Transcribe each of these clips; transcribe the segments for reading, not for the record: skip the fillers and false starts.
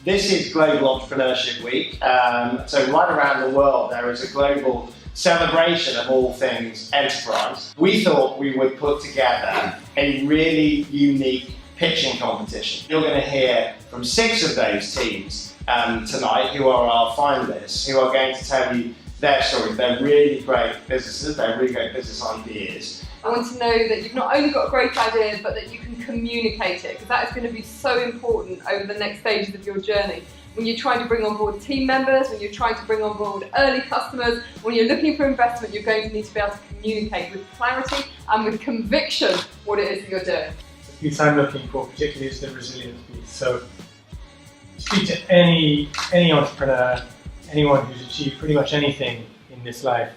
This is Global Entrepreneurship Week, so right around the world there is a global celebration of all things enterprise. We thought we would put together a really unique pitching competition. You're going to hear from 6 of those teams tonight who are our finalists, who are going to tell you their stories. They're really great businesses, they're really great business ideas. I want to know that you've not only got a great idea, but that you can communicate it, because that is going to be so important over the next stages of your journey. When you're trying to bring on board team members, when you're trying to bring on board early customers, when you're looking for investment, you're going to need to be able to communicate with clarity and with conviction what it is that you're doing. The piece I'm looking for particularly is the resilience piece. So speak to any entrepreneur, anyone who's achieved pretty much anything in this life,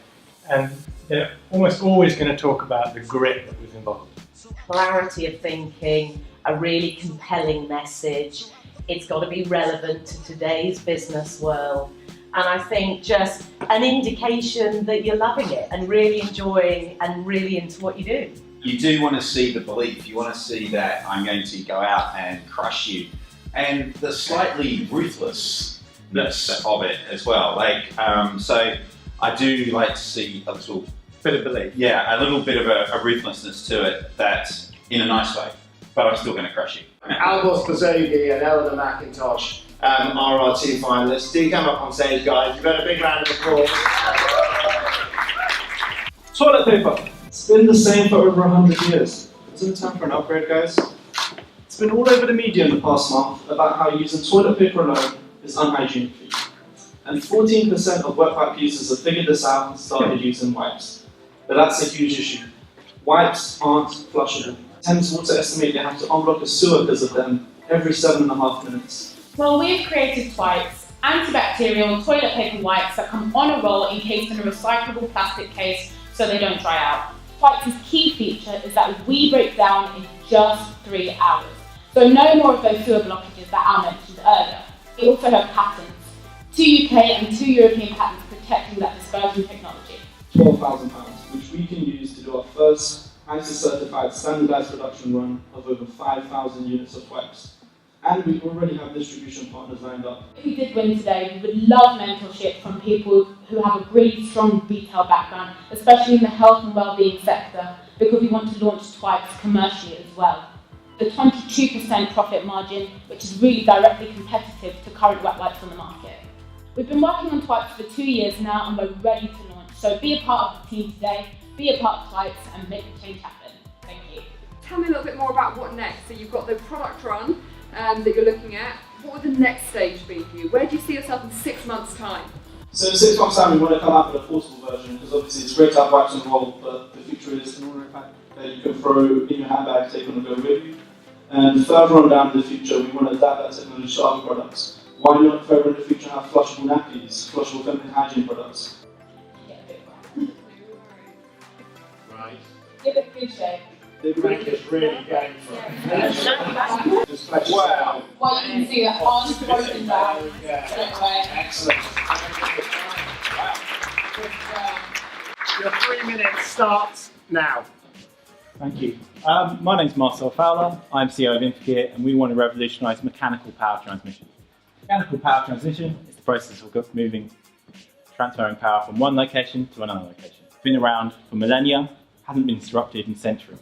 and they're almost always going to talk about the grit that was involved. Clarity of thinking, a really compelling message. It's got to be relevant to today's business world. And I think just an indication that you're loving it and really enjoying and really into what you do. You do want to see the belief. You want to see that I'm going to go out and crush you. And the slightly ruthlessness of it as well. So I do like to see a little bit of belief. Yeah, a little bit of a ruthlessness to it, that's in a nice way, but I'm still going to crush you. Albos Pazogi and Eleanor Macintosh are our 2 finalists. Do come up on stage, guys. You've got a big round of applause. Toilet paper. It's been the same for over 100 years. Isn't it time for an upgrade, guys? It's been all over the media in the past month about how using toilet paper alone is unhygienic for you. And 14% of wet pipe users have figured this out and started using wipes. But that's a huge issue. Wipes aren't flushable. Thames Water estimate they have to unblock a sewer because of them every 7.5 minutes. Well, we've created Twipes, antibacterial toilet paper wipes that come on a roll encased in a recyclable plastic case so they don't dry out. Twipes' key feature is that we break down in just 3 hours. So no more of those sewer blockages that Al mentioned earlier. We also have patents. 2 UK and 2 European patents protecting that dispersion technology. £12,000, which we can use to do our first ISO-certified standardized production run of over 5,000 units of wipes. And we already have distribution partners lined up. If we did win today, we would love mentorship from people who have a really strong retail background, especially in the health and well-being sector, because we want to launch Twipes commercially as well. The 22% profit margin, which is really directly competitive to current wet wipes on the market. We've been working on Twipes for 2 years now and we're ready to launch. So be a part of the team today, be a part of Twipes and make the change happen. Thank you. Tell me a little bit more about what next. So you've got the product run that you're looking at. What would the next stage be for you? Where do you see yourself in 6 months' time? So in 6 months' time we want to come out with a portable version, because obviously it's great to have wipes on the roll, but the future is an ordinary pack that you can throw in your handbag, take on the go with you. And further on down in the future we want to adapt that technology to other products. Why not further in the future have flushable nappies, flushable feminine hygiene products? Right. Give it a good shake. The rank is really going for it. Wow. Well, you can see that on broken down straight away. Excellent. Wow. Your 3 minutes starts now. Thank you. My name's Marcel Fowler. I'm CEO of Inficare, and we want to revolutionise mechanical power transmission. Mechanical power transmission is the process of transferring power from one location to another location. It's been around for millennia, hasn't been disrupted in centuries,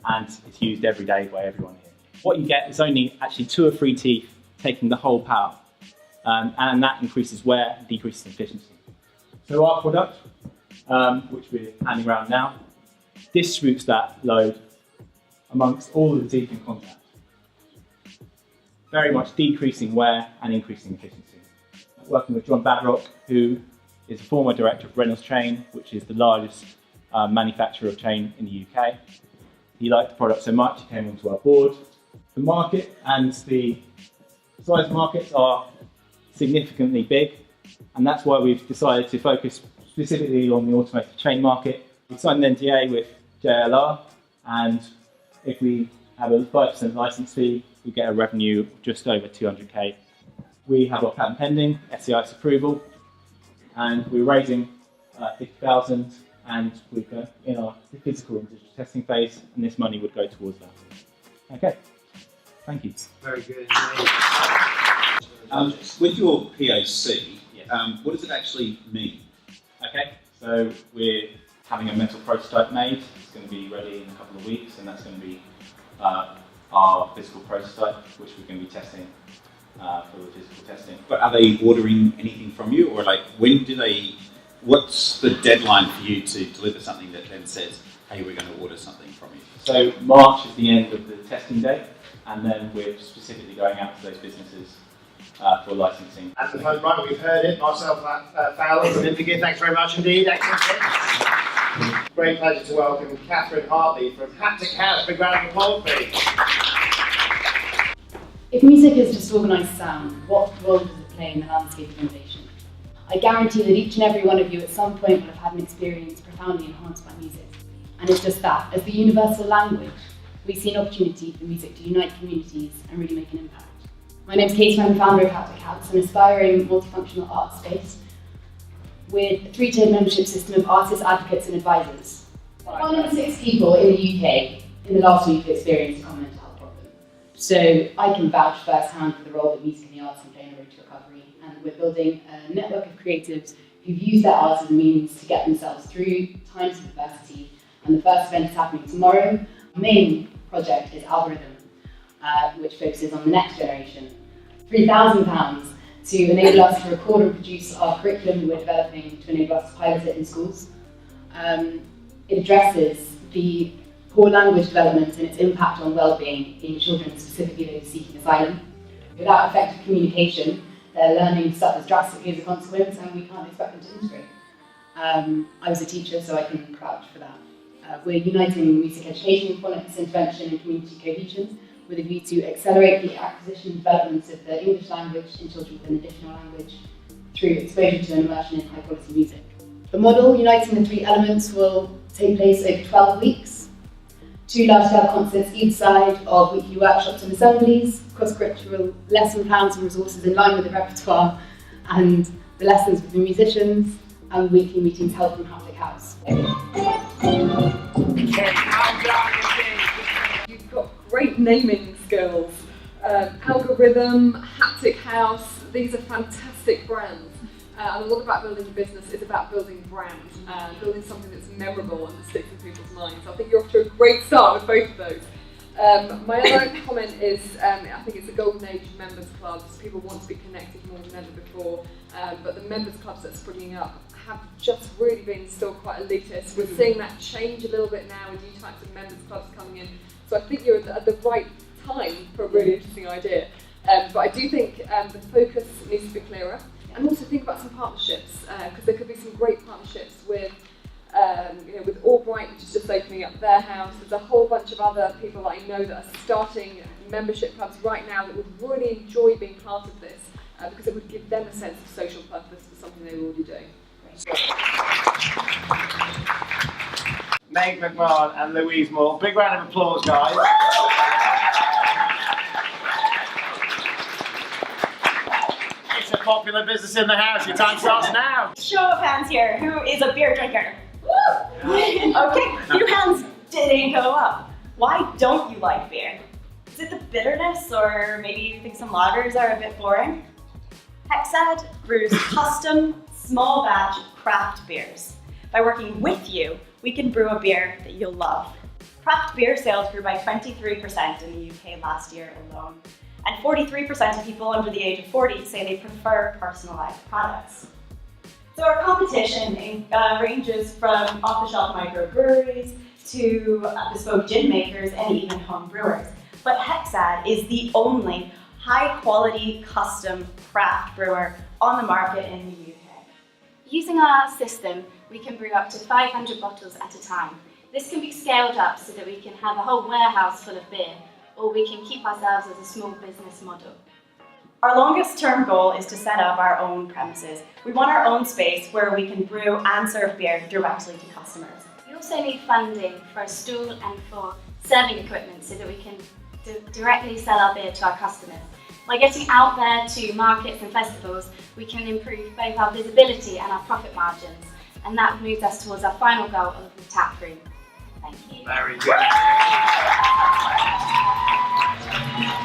and it's used every day by everyone here. What you get is only actually 2 or 3 teeth taking the whole power, and that increases wear and decreases efficiency. So our product, which we're handing around now, distributes that load amongst all of the teeth in contact, very much decreasing wear and increasing efficiency. Working with John Badrock, who is a former director of Reynolds Chain, which is the largest manufacturer of chain in the UK. He liked the product so much, he came onto our board. The market and the size markets are significantly big, and that's why we've decided to focus specifically on the automotive chain market. We signed an NDA with JLR, and if we have a 5% license fee, we get a revenue of just over 200k. We have our patent pending, SCI's approval, and we're raising 50,000, and we're in our physical and digital testing phase, and this money would go towards that. Okay, thank you. Very good. With your POC, what does it actually mean? Okay, so we're having a metal prototype made. It's going to be ready in a couple of weeks, and that's going to be our physical prototype, which we're going to be testing for the physical testing. But are they ordering anything from you, or like when do they? What's the deadline for you to deliver something that then says, "Hey, we're going to order something from you"? So March is the end of the testing date, and then we're specifically going out to those businesses for licensing. And the phone right, we've heard it. Myself, Fowler from Infigure, thanks very much indeed. Excellent. Great pleasure to welcome Catherine Hartley from Haptic House. Big round of applause, please. If music is just organised sound, what role does it play in the landscape of innovation? I guarantee that each and every one of you at some point will have had an experience profoundly enhanced by music. And it's just that, as the universal language, we see an opportunity for music to unite communities and really make an impact. My name is Katie, I'm the founder of Haptic House, an aspiring multifunctional art space with a 3-tiered membership system of artists, advocates and advisors. 1 in 6 people in the UK in the last week have experienced a common mental health problem. So I can vouch firsthand for the role that music and the arts can play in the road to recovery, and we're building a network of creatives who've used their art as a means to get themselves through times of adversity, and the first event is happening tomorrow. Our main project is Algorithm, which focuses on the next generation. £3,000 to enable us to record and produce our curriculum we're developing to enable us to pilot it in schools. It addresses the poor language development and its impact on well-being in children, specifically those seeking asylum. Without effective communication, their learning suffers drastically as a consequence, and we can't expect them to integrate. I was a teacher, so I can vouch for that. We're uniting music education, phonics intervention and community cohesion with a view to accelerate the acquisition and development of the English language in children with an additional language through exposure to and immersion in high quality music. The model, uniting the 3 elements, will take place over 12 weeks. 2 large-scale concerts either side of weekly workshops and assemblies, cross-curricular lesson plans and resources in line with the repertoire and the lessons with the musicians, and weekly meetings held from Haptic House. You've got great naming skills. Algorithm, Haptic House, these are fantastic brands. And a lot about building a business is about building brands, building something that's memorable and that sticks in people's minds. I think you're off to a great start with both of those. My other comment is, I think it's a golden age of members clubs. People want to be connected more than ever before, but the members clubs that are springing up have just really been still quite elitist. We're seeing that change a little bit now with new types of members clubs coming in. So I think you're at the right time for a really interesting idea. But I do think the focus needs to be clearer. And also think about some partnerships, because there could be some great partnerships with, with Albright, which is just opening up their house. There's a whole bunch of other people that I know that are starting membership clubs right now that would really enjoy being part of this, because it would give them a sense of social purpose for something they're already doing. Meg McMahon and Louise Moore. Big round of applause, guys. It's a popular business in the house. Your time starts now. Show of hands here. Who is a beer drinker? Okay, few hands didn't go up. Why don't you like beer? Is it the bitterness, or maybe you think some lagers are a bit boring? Hexside brews custom, small batch craft beers. By working with you, we can brew a beer that you'll love. Craft beer sales grew by 23% in the UK last year alone, and 43% of people under the age of 40 say they prefer personalised products. So our competition ranges from off-the-shelf microbreweries to bespoke gin makers and even home brewers. But Hexside is the only high-quality custom craft brewer on the market in the UK. Using our system, we can brew up to 500 bottles at a time. This can be scaled up so that we can have a whole warehouse full of beer, or we can keep ourselves as a small business model. Our longest term goal is to set up our own premises. We want our own space where we can brew and serve beer directly to customers. We also need funding for a stall and for serving equipment so that we can directly sell our beer to our customers. By getting out there to markets and festivals, we can improve both our visibility and our profit margins, and that moves us towards our final goal of the tap room. Thank you. Very good.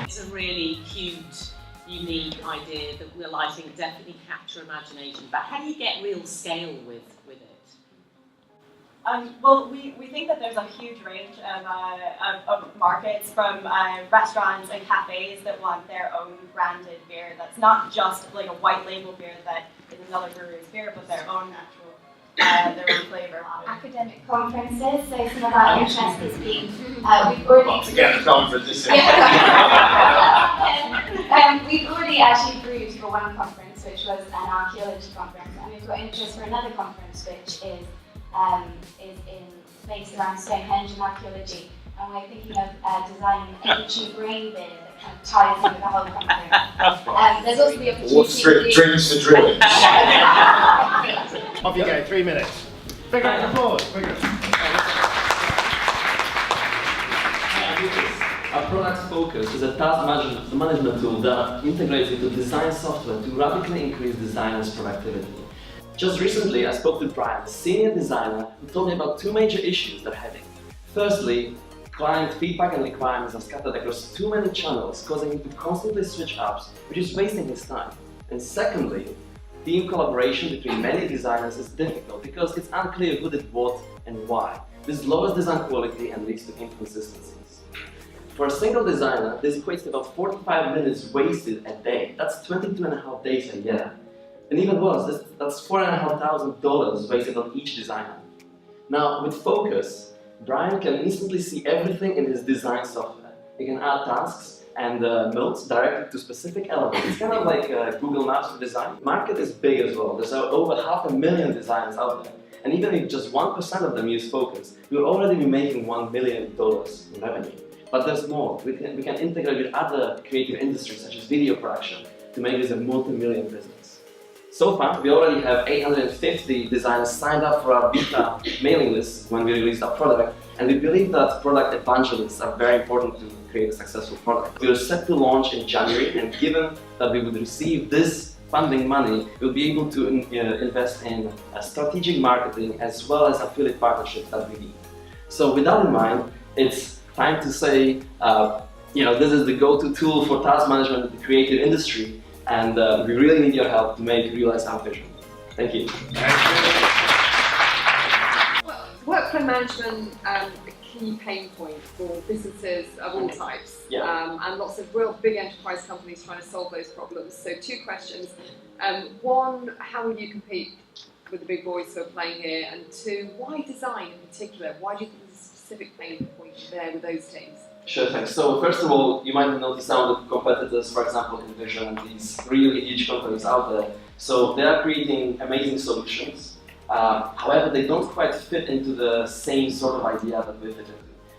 It's a really cute unique idea that will, I think, definitely capture imagination. But how do you get real scale with it? Well, we think that there's a huge range of markets, from restaurants and cafes that want their own branded beer that's not just like a white label beer that is another brewery's beer, but their own actual, their own flavour. Academic conferences, so some of our interest has been, we've already... Again, the conference is we've already actually brewed for one conference, which was an archaeology conference, and we've got interest for another conference, which is based around Stonehenge and archaeology, and we're thinking of designing an ancient grain beer that kind of ties in with the whole conference. There's also the opportunity to drinks for drilling. Off you go, 3 minutes. Big round of applause. Our product focus is a task management tool that integrates into design software to radically increase designers' productivity. Just recently, I spoke to Brian, a senior designer, who told me about 2 major issues they're having. Firstly, client feedback and requirements are scattered across too many channels, causing him to constantly switch apps, which is wasting his time. And secondly, team collaboration between many designers is difficult because it's unclear who did what and why. This lowers design quality and leads to inconsistencies. For a single designer, this equates to about 45 minutes wasted a day. That's 22.5 days a year. And even worse, that's $4,500 wasted on each designer. Now, with Focus, Brian can instantly see everything in his design software. He can add tasks and notes directly to specific elements. It's kind of like Google Maps for design. The market is big as well. There's over 500,000 designers out there. And even if just 1% of them use Focus, you'll already be making $1 million in revenue. But there's more. We can integrate with other creative industries, such as video production, to make this a multi-million business. So far, we already have 850 designers signed up for our beta mailing list when we released our product, and we believe that product evangelists are very important to create a successful product. We are set to launch in January, and given that we would receive this funding money, we'll be able to invest in strategic marketing as well as affiliate partnerships that we need. So with that in mind, it's time to say, this is the go-to tool for task management in the creative industry, and we really need your help to realize our vision. Thank you. Well, workflow management, a key pain point for businesses of all types, and lots of real big enterprise companies trying to solve those problems. So 2 questions. 1, how will you compete with the big boys who are playing here? And 2, why design in particular? Why do you think there's a specific pain point there with those teams? Sure, thanks. So first of all, you might have noticed some of the competitors, for example, Envision and these really huge companies out there. So they are creating amazing solutions. However, they don't quite fit into the same sort of idea that we fit into.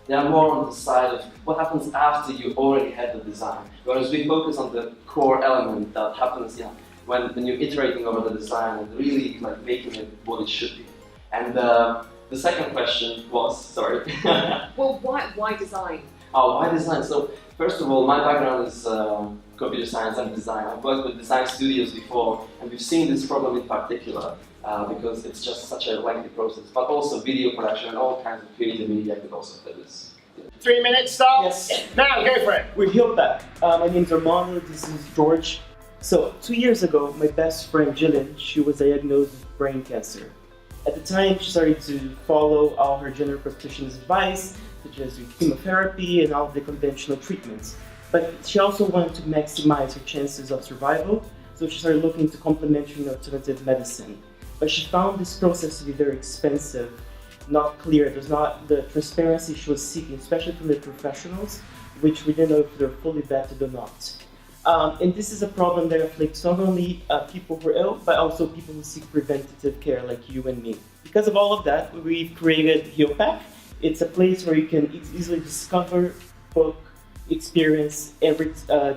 They are more on the side of what happens after you already had the design. Whereas we focus on the core element that happens when you're iterating over the design and really making it what it should be. And the second question was, sorry. Well, why design? Oh, why design? So first of all, my background is computer science and design. I've worked with design studios before, and we've seen this problem in particular because it's just such a lengthy process. But also video production and all kinds of creative media could also fit this. 3 minutes, stop. Yes. Now, go for it. We're Youback. My name's Armando, this is George. So 2 years ago, my best friend Jillian, she was diagnosed with brain cancer. At the time, she started to follow all her general practitioner's advice, such as chemotherapy and all the conventional treatments. But she also wanted to maximize her chances of survival, so she started looking into complementary and alternative medicine. But she found this process to be very expensive, not clear. There's not the transparency she was seeking, especially from the professionals, which we didn't know if they're fully vetted or not. And this is a problem that afflicts not only people who are ill, but also people who seek preventative care like you and me. Because of all of that, we've created Youback. It's a place where you can easily discover, book, experience every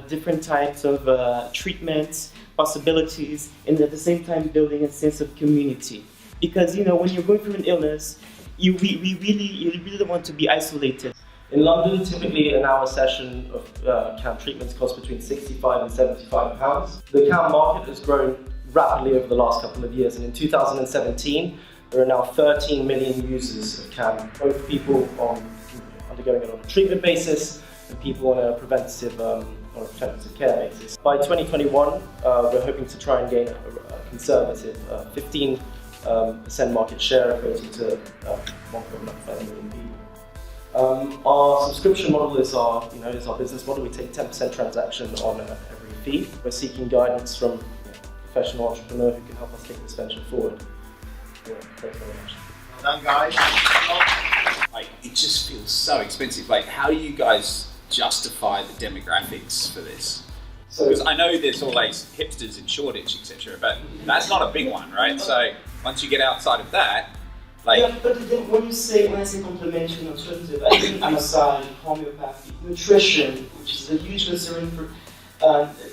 different types of treatments, possibilities, and at the same time building a sense of community. Because when you're going through an illness, you really don't want to be isolated. In London, typically an hour session of CAM treatments costs between £65 and £75. The CAM market has grown rapidly over the last couple of years, and in 2017, there are now 13 million users of CAM, both people undergoing it on a treatment basis and people on a preventative on a preventative care basis. By 2021, we're hoping to try and gain a conservative 15% market share, equating to 1.95 million people. Our subscription model is our business model. We take 10% transaction on every fee. We're seeking guidance from a professional entrepreneur who can help us take this venture forward. Yeah, thanks very much. Well done, guys. Like, it just feels so expensive. Like, how do you guys justify the demographics for this? Because I know there's always hipsters in Shoreditch, etc., but that's not a big one, right? So once you get outside of that, like... Yeah, but then when I say complementary and alternative, I think massage, homeopathy, nutrition, which is a huge concern for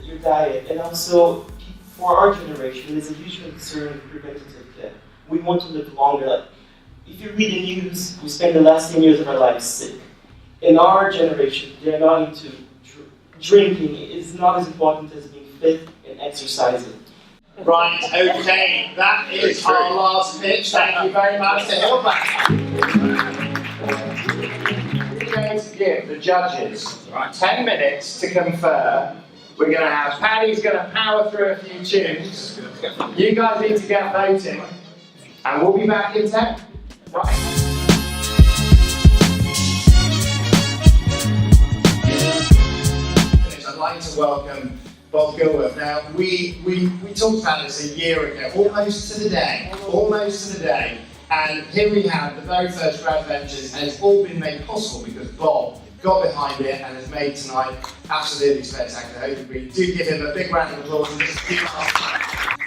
your diet, and also for our generation, there's a huge concern in preventative care. We want to live longer. Like, if you read the news, we spend the last 10 years of our lives sick. In our generation, they're not into drinking. It's not as important as being fit and exercising. Right, okay, that is our last pitch. Thank you very much to Youback. We're going to give the judges 10 minutes to confer. We're going to have Paddy's going to power through a few tunes. You guys need to get voting, and we'll be back in 10. Right. I'd like to welcome Bob Gilworth. Now, we talked about this a year ago, almost to the day, and here we have the very first GradVentures, and it's all been made possible because Bob got behind it and has made tonight absolutely spectacular. I hope we do give him a big round of applause.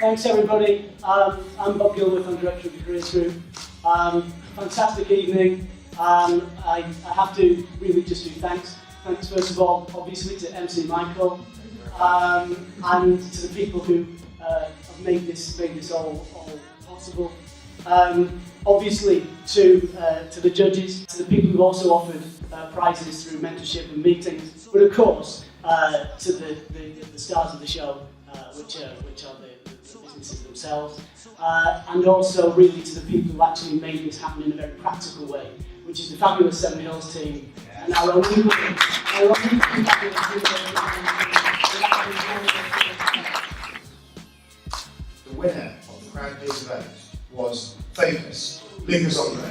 Thanks everybody. I'm Bob Gilworth, I'm Director of the Careers Group. Fantastic evening. I have to really just do thanks. Thanks first of all, obviously, to MC Michael and to the people who have made this all possible. Obviously to the judges, to the people who also offered prizes through mentorship and meetings, but of course to the stars of the show, which are the businesses themselves, and also really to the people who actually made this happen in a very practical way, which is the fabulous Seven Hills team and our own The winner of the Grand Prix event was famous Lucas Andre.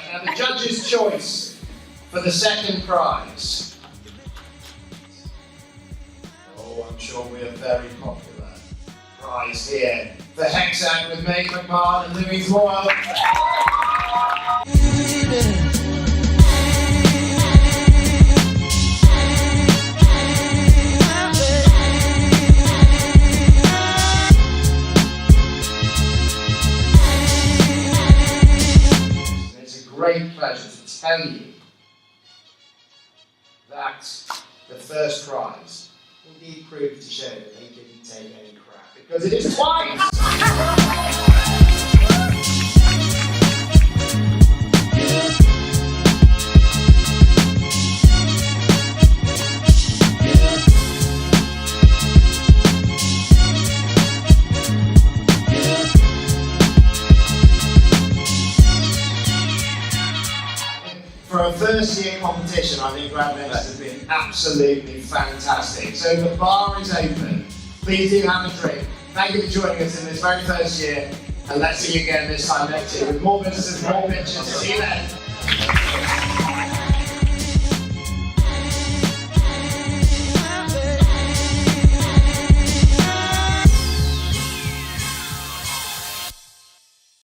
Now the judge's choice for the second prize. Oh, I'm sure we're very popular. Prize here for Hexside with Meg McMahon and Louise Moyle. It's a great pleasure to tell you that the first prize indeed proved to show that they didn't take any crap, because it is twice! For a first year competition, I think GradVenture has been absolutely fantastic. So the bar is open. Please do have a drink. Thank you for joining us in this very first year, and let's see you again this time next year with more businesses, more pitches. See you then.